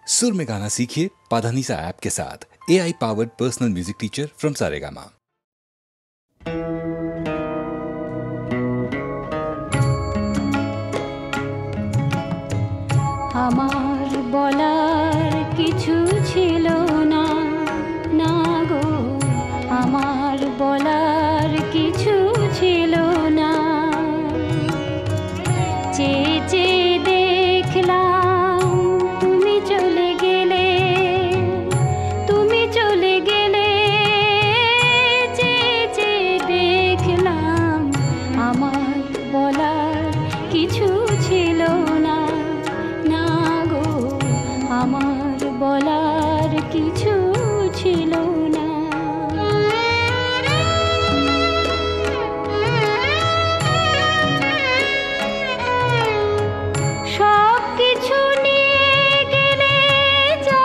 सुर में गाना सीखिए पाधानीसा ऐप के साथ। AI powered personal music teacher from Saregama. আমার বলার কিছু ছিল না, না গো, আমার বলার কিছু ছিল না। চেয়ে চেয়ে দেখলাম তুমি চলে গেলে, তুমি চলে গেলে। চেয়ে চেয়ে দেখলাম আমার বলার কিছু ছিল না, না গো, আমার বলার কিছু ছিল না। সব কিছু নিয়ে গেলে, যা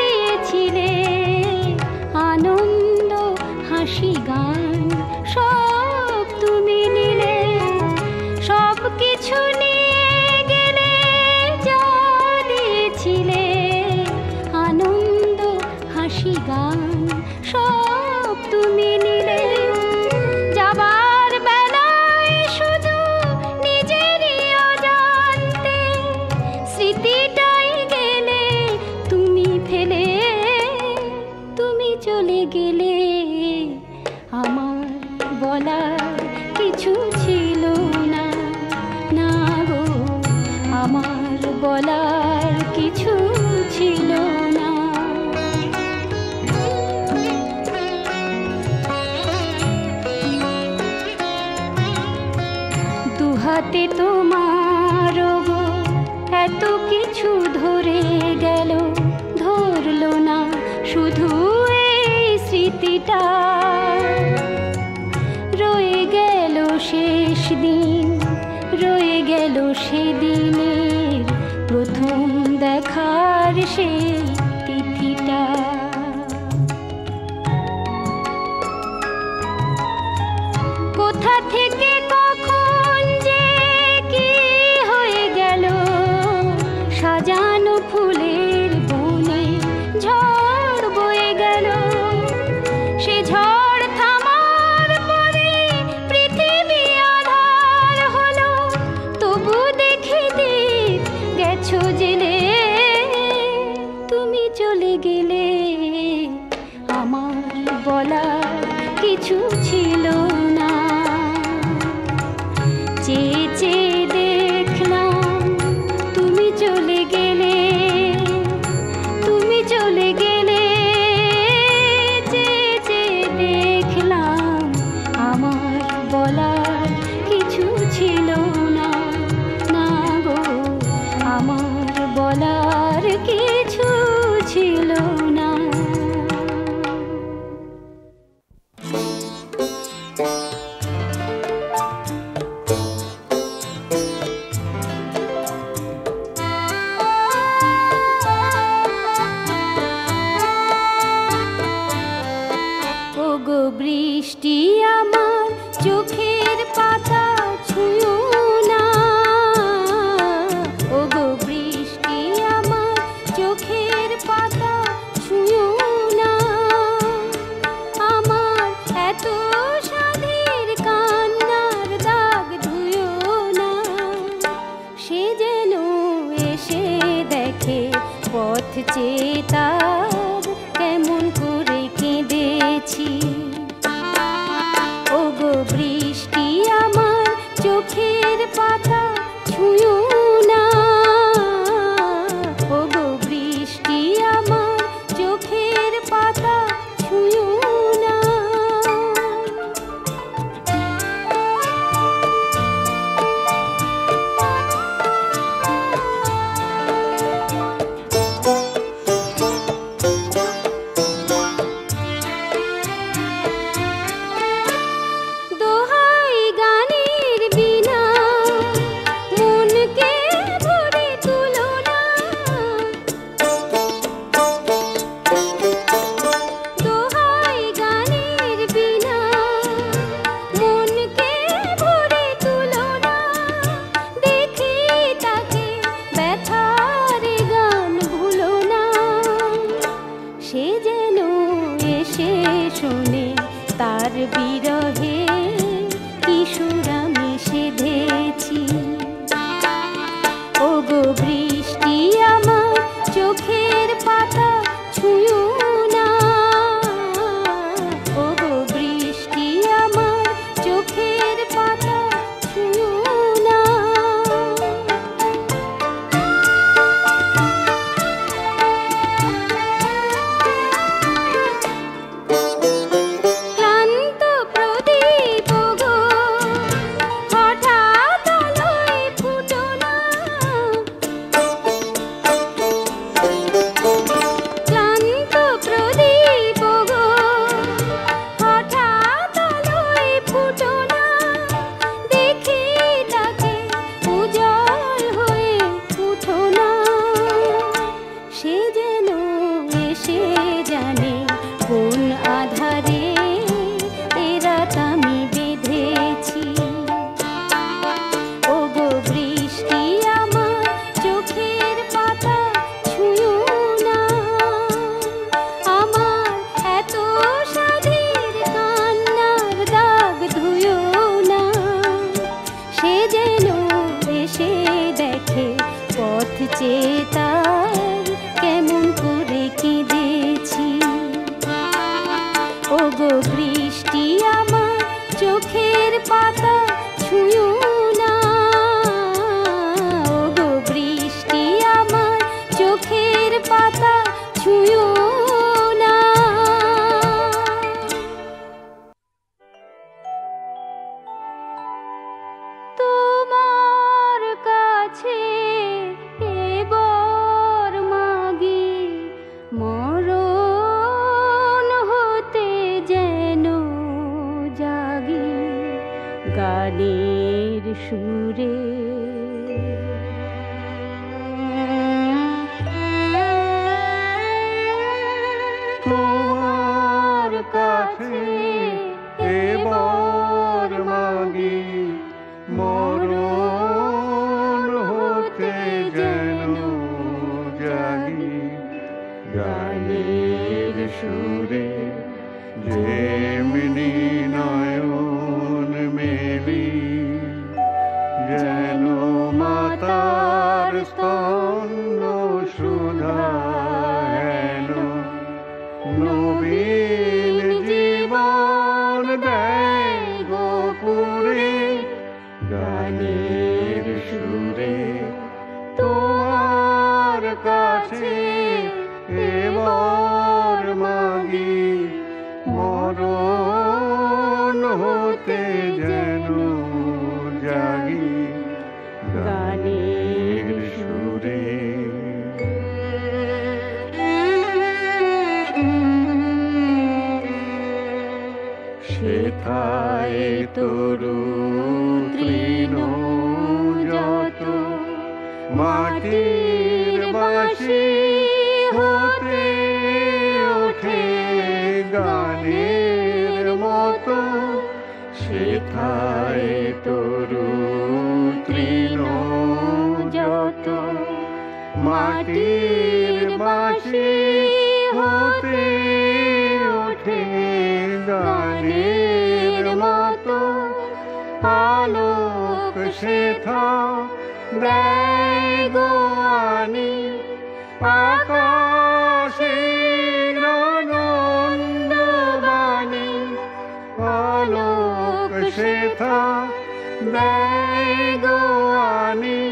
দিয়েছিলে আনন্দ হাসি গান, সব তুমি নিলে। সব কিছু নিয়ে গেলে, যা দিয়েছিলে আনন্দ হাসি গান, সব তুমি নিলে। যাবার বেলায় শুধু নিজেরই অজান্তে স্মৃতিটাই গেলে তুমি ফেলে, তুমি চলে গেলে। আমার বলার কিছু ছিল না, না গো, আমার বলার কিছু ছিল না। দুহাতে তোমার গো এত কিছু ধরে গেল, ধরলো না শুধু এই স্মৃতিটা। রয়ে গেল শেষ দিন, রয়ে গেল সেদিনের প্রথম দেখার সেই তিথিটা। কোথা থেকে কখন যে কি হয়ে গেল, সাজানো ফুলের বনে ঝড় বয়ে গেল। সে ঝড় থামার পরে পৃথিবী আধার হলো, তবু দেখি দিক গেছো জেলে। তুমি চলে গেলে, আমার বলার কিছু ছিল না। চেয়ে চেয়ে দেখলাম তুমি চলে গেলে, তুমি চলে গেলে। চেয়ে চেয়ে দেখলাম আমার বলার কিছু ছিল না, না গো, আমার বলার কিছু ছিল না। ওগো বৃষ্টি আমার চোখের পাতা ছুঁয়ো না, ওগো বৃষ্টি আমার চোখের পাতা ছুঁয়ো না। আমার এত সাধের কান্নার দাগ ধুয়ো না। সে যেন এসে দেখে পথ চেয়ে তার কেমন করে কেঁদেছি। ওগো বৃষ্টি আমার চোখের পাতা ছুঁয়ো না, ওগো বৃষ্টি আমার চোখের পাতা ছুঁয়ো না। সে যেন এসে জানে কোন আধারে এরা আমি বেঁধেছি। ওগো বৃষ্টি আমার চোখের পাতা ছুঁয়ো না, আমার এত সাধের কান্নার দাগ ধুয়ো না। সে যেন এসে দেখে পথ চেয়ে তার কেমন করে কেঁদেছি। ওগো বৃষ্টি আমার চোখের পাতা ছুঁয়ো না, ওগো বৃষ্টি আমার চোখের পাতা ছুঁয়ো না। তোমার কাছে এবার মাগি মরণ হতে যেন জাগি গানের সুরে। তোমার কাছে এবার মাগি মরণ হতে যেন জাগি গানের সুরে। যেমনি নয়ন মেলি যেন মাতার স্তন্য সুধা হেন নবীন জীবন দেয় গোপুরে গানের সুরে। তোমার কাছে এবার মাগি মরণ হতে যেন জাগি গানের সুরে। সেথায় তরু তৃণ যত মাটির বাঁশি হতে ওঠে গানের মতো। সেথায় তরু তৃণ যত মাটির বাঁশি হতে ওঠে গানের মতো। আলোক সেথা দেয় গো আনি আকাশের আনন্দবাণী। আলোক সেথা দেয় গো আনি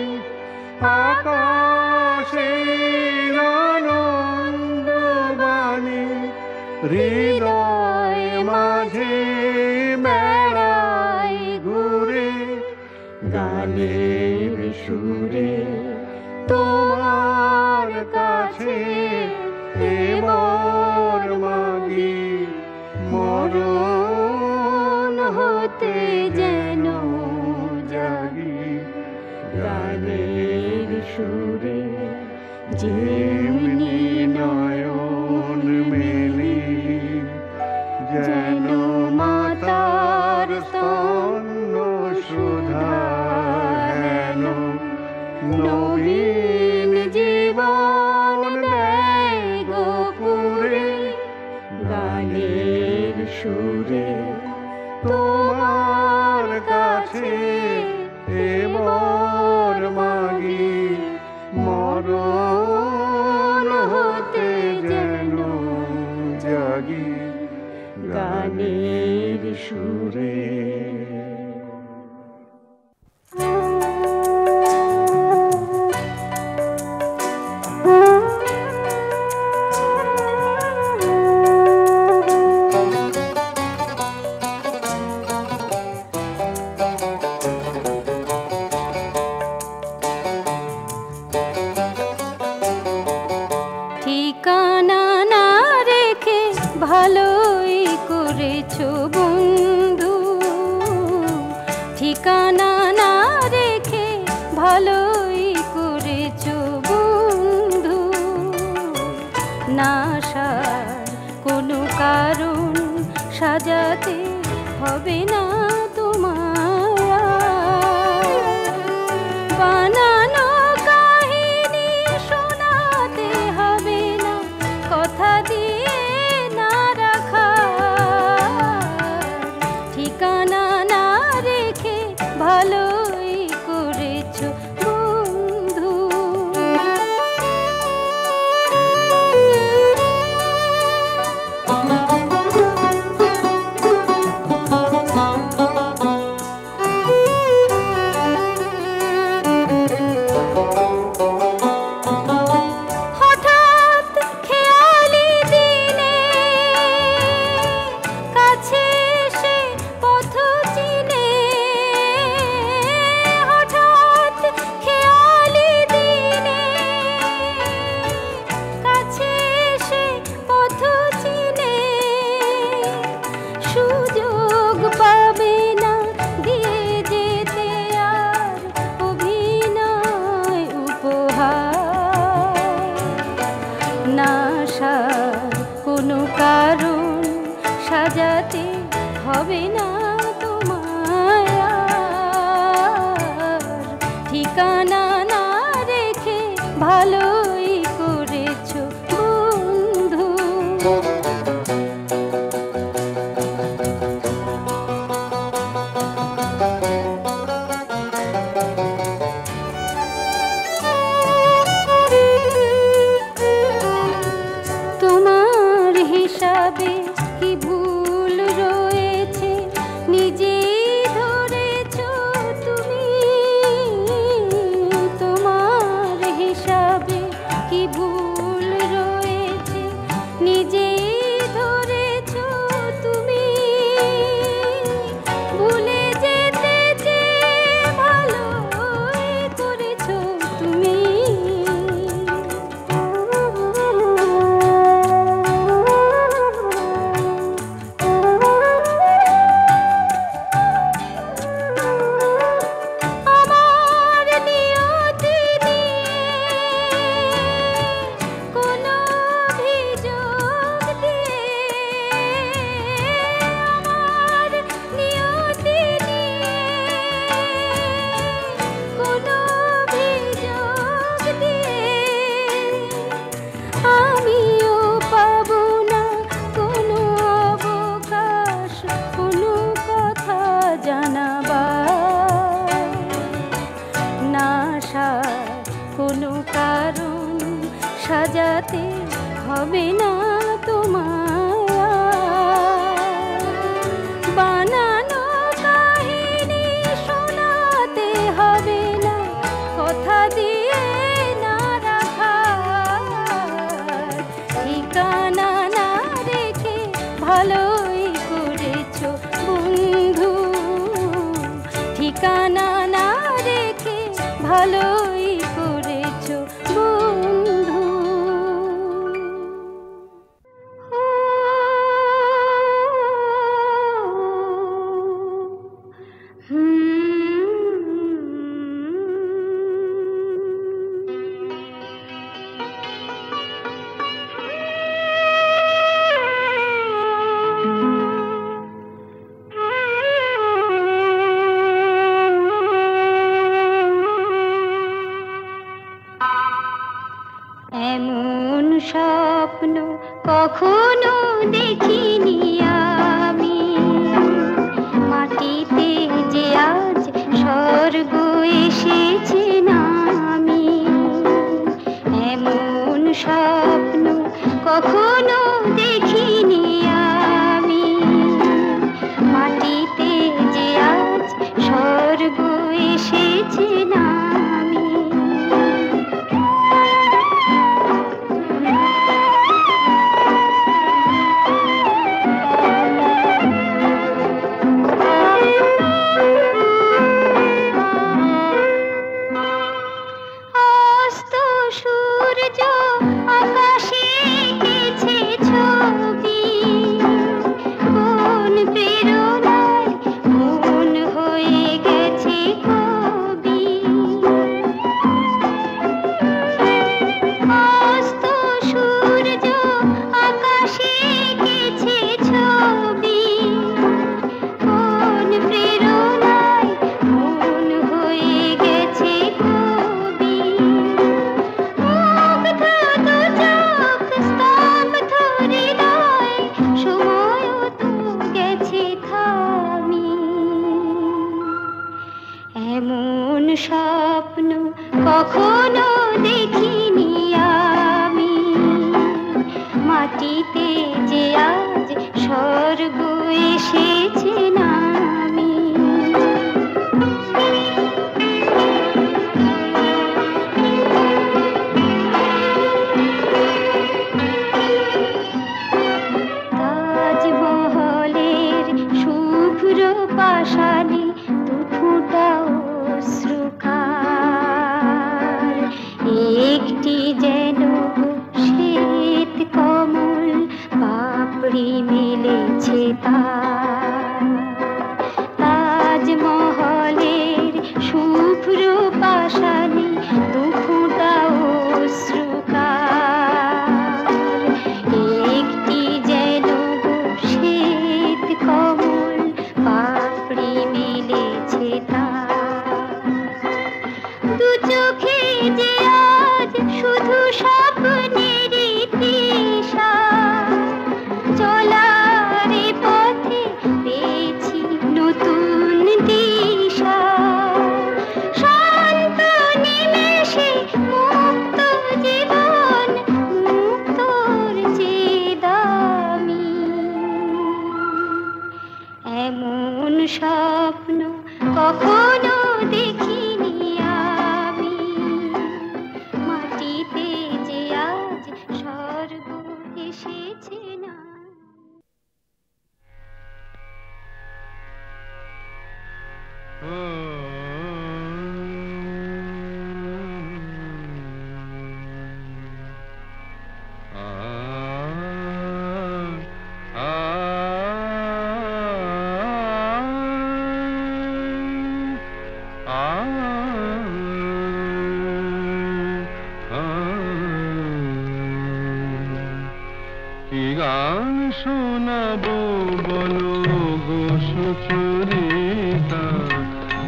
আকাশের আনন্দবাণী। হৃদয় মাঝে বেড়াই ঘুরে গানের সুরে। তোমার কাছে এবার মাগি মরণ হতে যেন জাগি গানের সুরে। যেমনি নয়ন মেলি যেন মাতার স্তন্য সুধা হেন নবীন জীবন দেয় গোপুরে গানের সুরে। তোমার কাছে এবার মাগি মরণ হতে যেন জাগি গানের সুরে। ঠিকানা না রেখে ভালোই করেছো বন্ধু, ঠিকানা না রেখে ভালোই করেছো বন্ধু। না আসার কোনো কারণ সাজাতে হবে না তোমায়। বানানো কাহিনী শোনাতে হবে না, কথা দিয়ে না রাখা ঠিকানা না রেখে ভালোই করেছো বন্ধু। হঠাৎ খেয়ালি দিনে কাছে এসে পথ চিনে, হঠাৎ খেয়ালি দিনে কাছে এসে পথ চিনে, সুযোগ পাবে না দিয়ে যেতে আর অভিনয় উপহার। না আসার কোনো কারণ সাজাতে হবে না তোমায়। ঠিকানা না রেখে ভালোই করেছো বন্ধু। তোমার হিসাবে কি ভুল রয়েছে নিজেই ধরেছো তুমি। তোমার হিসাবে কি ভুল রয়েছে নিজেই ধরেছো তুমি। ভুলে যেতে চেয়ে ভালোই করেছো তুমি। আমার নিয়তি নিয়ে কোনো অভিযোগ দিয়ে, আমার নিয়তি নিয়ে কোনো অভিযোগ দিয়ে আমিও পাবো না কোনো অবকাশ কোনো কথা জানাবার। না আসার কোনো কারণ সাজাতে হবে না তোমায়। বানানো কাহিনী শোনাতে হবে না, কথা দিয়ে না রাখা ঠিকানা না রেখে ভালোই করেছো বন্ধু। ঠিকানা না রেখে ভালোই করেছো বন্ধু। এমন স্বপ্ন কখনো দেখিনি আমি, মাটিতে যে আজ স্বর্গ এসেছে নামি। এমন স্বপ্ন কখনো দেখিনি আমি, মাটিতে যে আজ স্বর্গ এসেছে নামি। অস্ত সূর্য আকাশে এঁকেছে মাটিতে যে আজ স্বর্গ এসেছে নামি। তাজমহলের শুভ্র পাষাণে দুফোঁটা অশ্রুকার, একটি যেন শ্বেত কমল পাপড়ি মেলেছে তার। তাজমহলের শুভ্র পাষাণে দুফোঁটা অশ্রুকার, একটি যেন শ্বেত কমল পাপড়ি মেলেছে তার। দু চোখে যে আজ শুধু স্বপ্নেরই তৃষা, চলার পথে পেয়েছি নতুন দিশা। শান্ত নিমেষে মুক্ত জীবন, মুক্তর যে দামি। এমন স্বপ্ন কখনো দেখিনি আমি, মাটিতে যে আজ স্বর্গ এসেছে না। কি গান শোনাবো বলো গো সুচরিতা,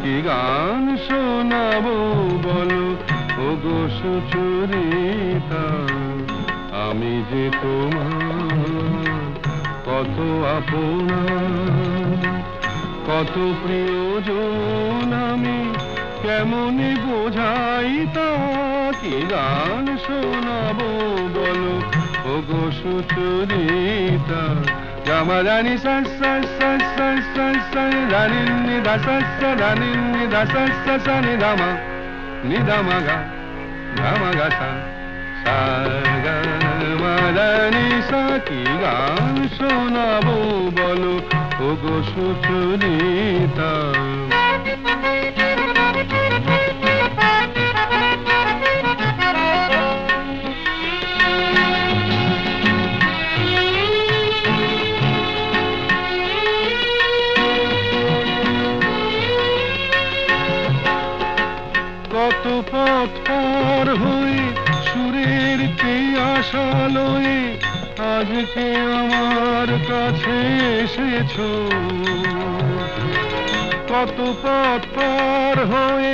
কি গান শোনাবো বলো ও গো সুচরিতা। আমি যে তোমার কত আপনা, কত প্রিয়জন আমি কেমনে বোঝাই তা। কি গান শোনাবো বলো ও গো সুচরিতা। গামা রানি সা সা সা সা সা সা রানি নি দা সা সা রানি নি দা সা সা সা নি দামা নি দামা গা গামা গা সা সা গা মা রানি সা। কি গান শোনাবো বলো ও গো সুচরিতা। কত পথ পার হয়ে সুরের কে আশালয়ে আজকে আমার কাছে এসেছো। কত পথ পার হয়ে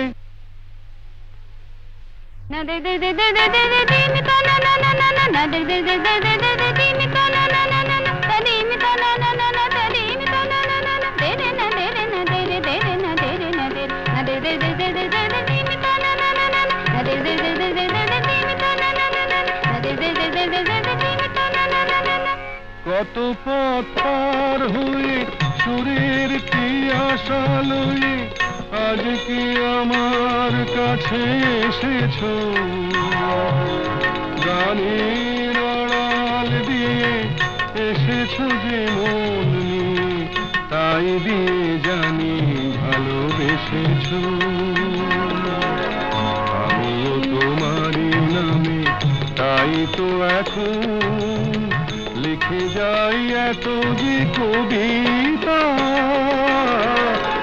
না দে দে দে দে দে দে দে মি তা না না না না না না দে দে দে দে দে দে দে মি তা না না না না না তে মি তা না না না না তে মি তা না না না না দে রে না দে রে না দে রে দে রে না দে রে না দে না দে দে দে দে দে দে দে মি তা না না না না না দে দে দে দে দে দে দে মি তা না না না না না দে দে দে দে দে দে দে মি তা না না না না না। কত পথ পার হয়ে সুরের কি আশা লয়ে আজকে আমার কাছে এসেছো। গানের আড়াল দিয়ে এসেছো যে মন নিয়ে, তাই দিয়ে জানি ভালোবেসেছো। আমিও তোমারই নামে তাই তো এখন লিখে যাই এত যে কবিতা।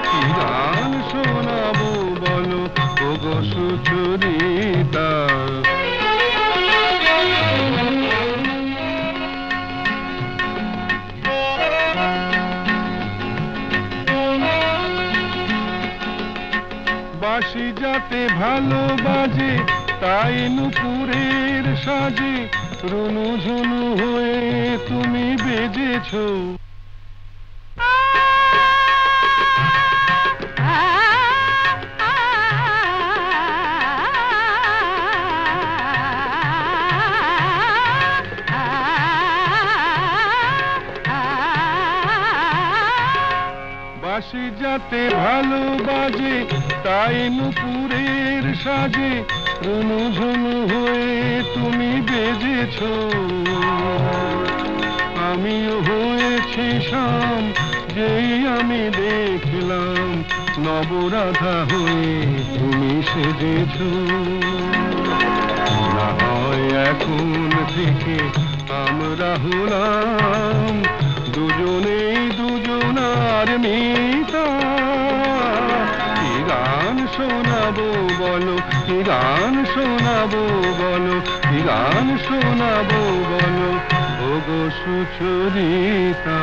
কি গান শোনাবো বলো ও গো সুচরিতা। বাঁশি যাতে ভালো বাজে তাই নুপুরের সাজে রুনু ঝুনু হয়ে তুমি বেজেছো। হাতে ভালো বাজে, তাই নুপুরের সাজে রুনুঝুনু হয়ে তুমি বেজেছ। আমিও হয়েছি শাম, যেই আমি দেখলাম নবরাধা হয়ে তুমি সেজেছ। না হয় এখন থেকে আমরা হলাম দুজনেই দুজনার মিতা। কি গান শোনাবো বলো, কি গান শোনাবো বলো, কি গান শোনাবো বলো ওগো সুচরিতা।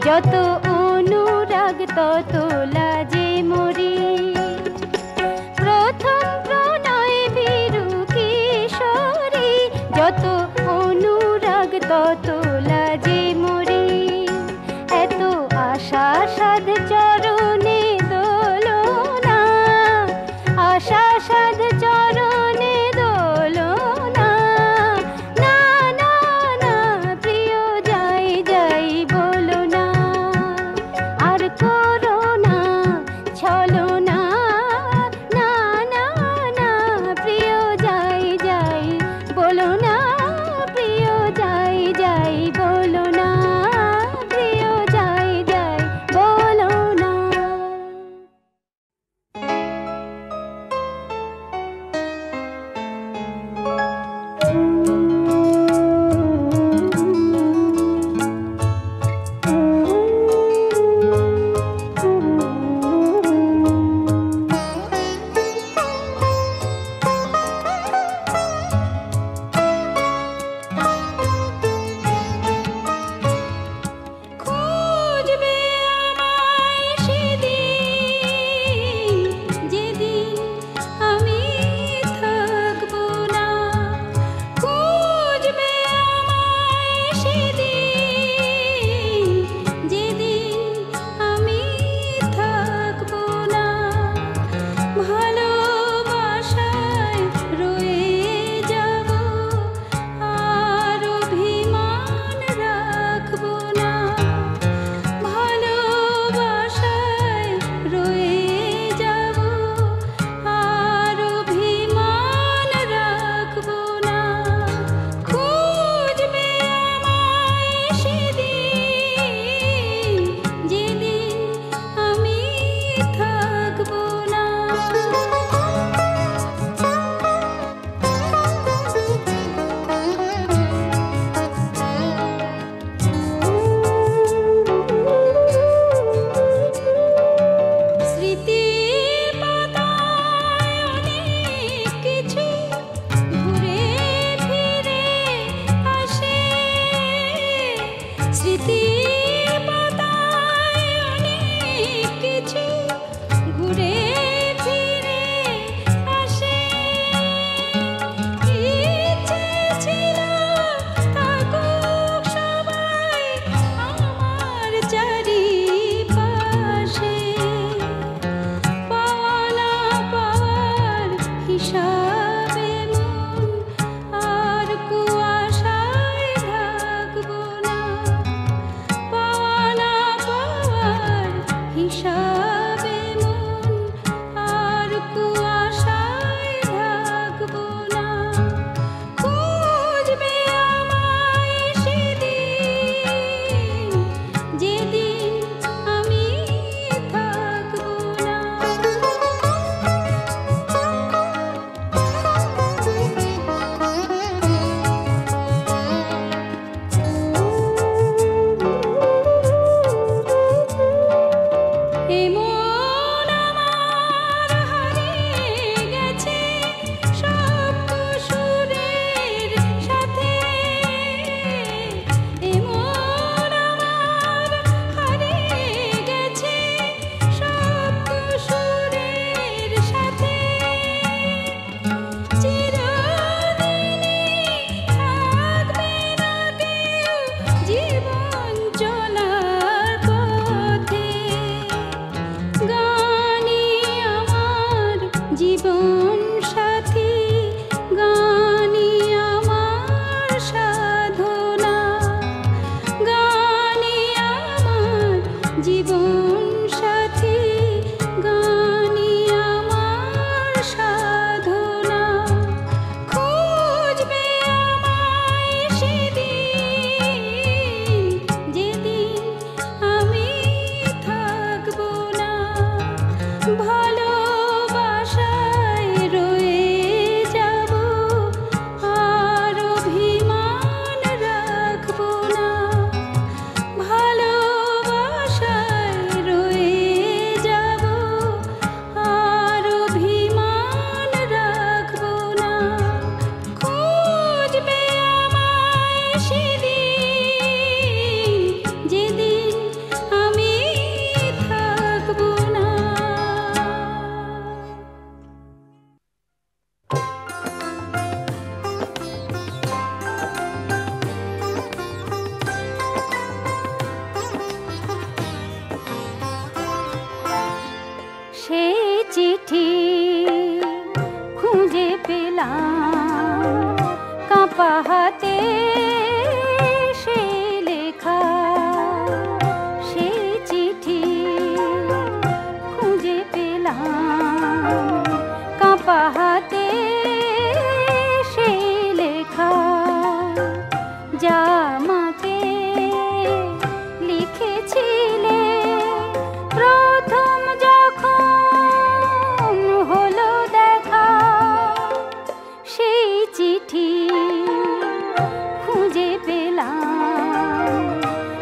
যত অনুরাগ তত লাজে মরি, প্রথম প্রণয় ভীরু কিশোরী, যত অনুরাগ তত লাজে মরি। এত আশা সাধ চরণে দোলনা, আশা সাধ চরণে দোলনা। না না না প্রিয় যাই যাই বলো না, কাঁপা হাতে সেই লেখা সেই চিঠি খুঁজে পেলাম, কাঁপা হাতে সেই লেখা যা আমাকে লিখেছিলে প্রথম যখন হলো দেখা, সেই চিঠি খুঁজে পেলাম,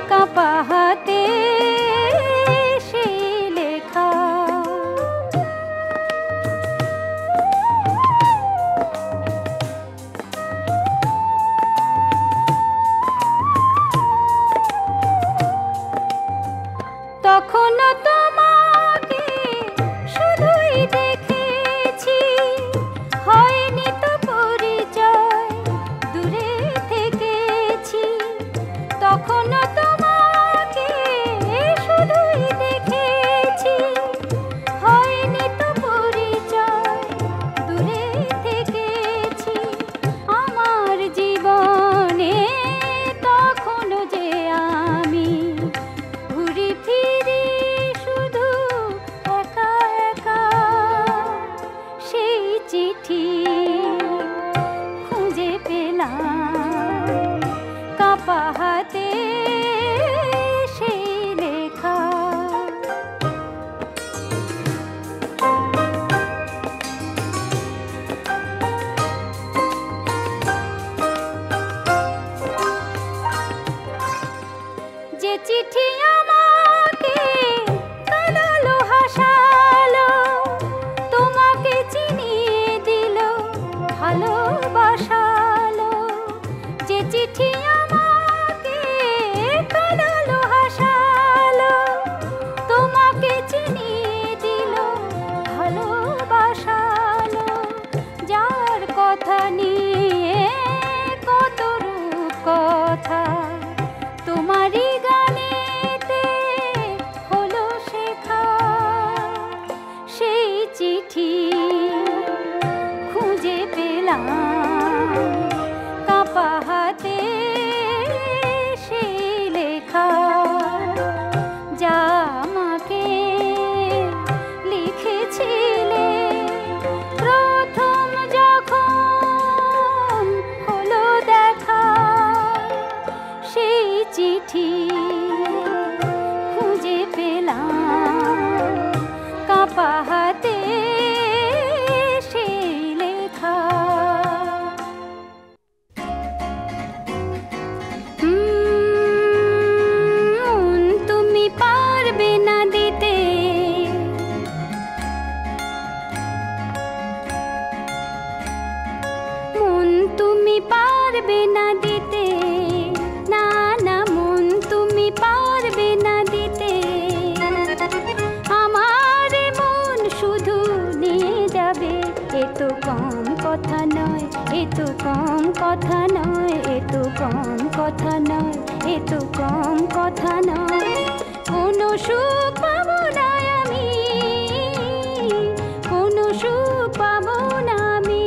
কাঁপা হাতে সেই লেখা। তখনও তোমাকে শুধুই দেখেছি, হয়নি তো পরিচয়, দূরে থেকেছি। তখনও তোমাকে শুধুই দেখেছি, হয়নি তো পরিচয়, দূরে থেকেছি। আমার জীবনে তখনও যে আমি ঘুরি ফিরি শুধু একা একা, সেই চিঠি খুঁজে পেলাম, কাঁপা হাতে সেই লেখা। যে চিঠি আমাকে কাঁদালো হাসালো, তোমাকে চিনিয়ে দিল ভালোবাসালো। যে চিঠি আমাকে কাঁদালো হাসালো, তোমাকে চিনিয়ে দিল ভালোবাসালো। যার কথা নিয়ে কত রূপ কথা, তোমারই গানেতে হলো শেখা, সেই চিঠি খুঁজে পেলাম, কাঁপা হাতে সেই লেখা যা আমাকে লিখেছিলে প্রথম যখন হলো দেখা, সেই চিঠি খুঁজে পেলাম, কাঁপা হাতে সেই লেখা। মন তুমি পারবে না দিতে, মন তুমি পারবে না দিতে, না না মন তুমি পারবে না দিতে। আমার মন শুধু নিয়ে যাবে, এ তো কম কথা নয়, এ তো কম কথা নয়, এ তো কম কথা নয়, এ তো কম কথা নয়। কোনো সুখ পাবো না আমি, কোনো সুখ পাবো না আমি,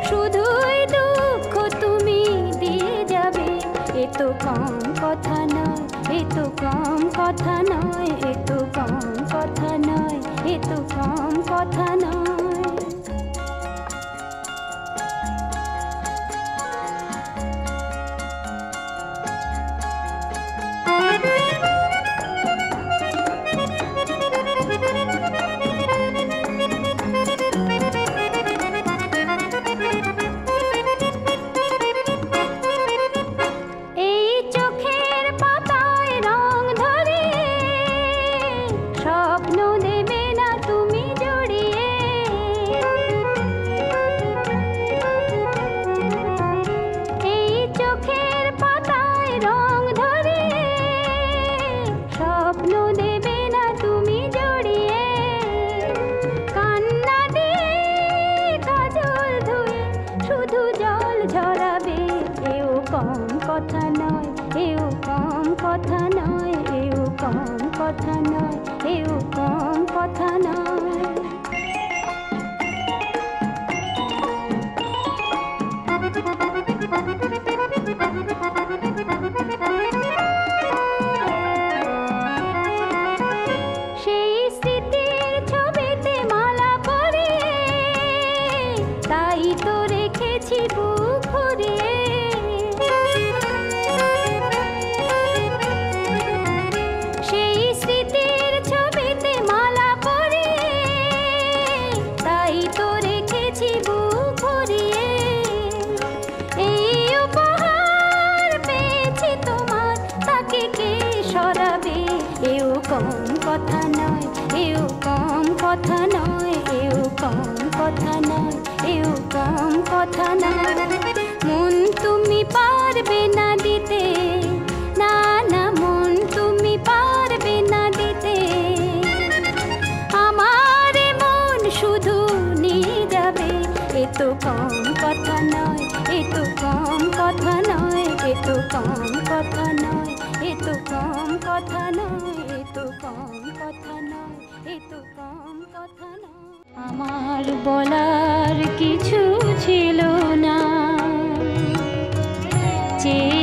শুধুই দুঃখ তুমি দিয়ে যাবে। এ তো কম কথা নয়, এ তো কম কথা নয়, এ তো কম কথা নয়, এ তো কম কথা নয়। এই চোখের পাতায় রং ধরিয়ে স্বপ্ন দেবে না তুমি জড়িয়ে, এই চোখের পাতায় রং ধরিয়ে স্বপ্ন দেবে না তুমি জড়িয়ে। কান্না দিয়ে কাজল ধুয়ে শুধু জল ঝরাবে, এও কম কথা নয়, এও কম কথা নয়, এও কম কথা নয়, এও কম কথা নয়। তো রেখেছি বুক ভরিয়ে। সেই স্মৃতির ছবিতে মালা পরিয়ে, তাই তো রেখেছি বুক ভরিয়ে। এই উপহার পেয়েছি তোমার, তাকে কে সরাবে? এও কম কথা নয়, এও কম কথা নয়, এও কম কথা নয়, এও কম কথা নয়। মন তুমি পারবে না দিতে, না না মন তুমি পারবে না দিতে। আমার মন শুধু নিয়ে যাবে, এ তো কম কথা নয়, এ তো কম কথা নয়, এ তো কম কথা নয়, এ তো কম কথা নয়, এ তো কম কথা নয়, এ তো কম কথা নয়। আমার বলার কিছু ছিল না, চেয়ে